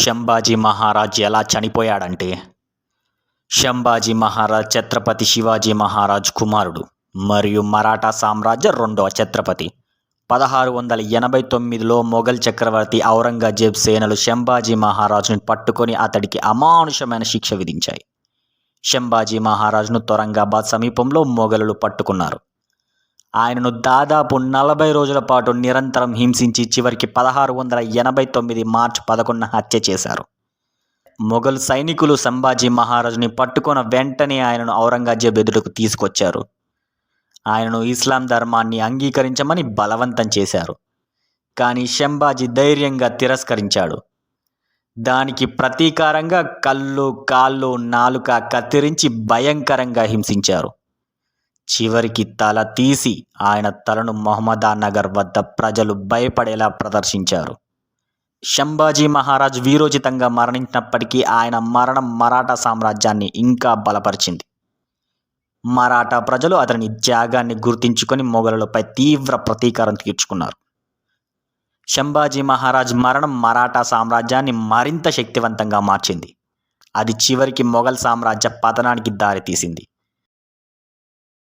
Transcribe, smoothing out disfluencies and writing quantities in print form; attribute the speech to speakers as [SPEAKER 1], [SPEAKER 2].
[SPEAKER 1] శంభాజీ మహారాజ్ ఎలా చనిపోయాడంటే, శంభాజీ మహారాజ్ ఛత్రపతి శివాజీ మహారాజ్ కుమారుడు మరియు మరాఠా సామ్రాజ్య రెండవ ఛత్రపతి. 1689లో మొఘల్ చక్రవర్తి ఔరంగజేబ్ సేనలు శంభాజీ మహారాజును పట్టుకొని అతడికి అమానుషమైన శిక్ష విధించాయి. శంభాజీ మహారాజును ఔరంగాబాద్ సమీపంలో మొఘలులు పట్టుకున్నారు. ఆయనను దాదాపు 40 రోజుల పాటు నిరంతరం హింసించి చివరికి 1689 మార్చి 11న హత్య చేశారు. మొఘల్ సైనికులు శంభాజీ మహారాజుని పట్టుకున్న వెంటనే ఆయనను ఔరంగజేబ్ ఎదుటకు తీసుకొచ్చారు. ఆయనను ఇస్లాం ధర్మాన్ని అంగీకరించమని బలవంతం చేశారు. కానీ శంభాజీ ధైర్యంగా తిరస్కరించాడు. దానికి ప్రతీకారంగా కళ్ళు, కాళ్ళు, నాలుక కత్తిరించి భయంకరంగా హింసించారు. చివరికి తల తీసి ఆయన తలను మహమ్మదానగర్ వద్ద ప్రజలు భయపడేలా ప్రదర్శించారు. శంభాజీ మహారాజ్ వీరోచితంగా మరణించినప్పటికీ ఆయన మరణం మరాఠా సామ్రాజ్యాన్ని ఇంకా బలపరిచింది. మరాఠా ప్రజలు అతని త్యాగాన్ని గుర్తించుకొని మొఘలులపై తీవ్ర ప్రతీకారం తీర్చుకున్నారు. శంభాజీ మహారాజ్ మరణం మరాఠా సామ్రాజ్యాన్ని మరింత శక్తివంతంగా మార్చింది. అది చివరికి మొఘల్ సామ్రాజ్య పతనానికి దారితీసింది.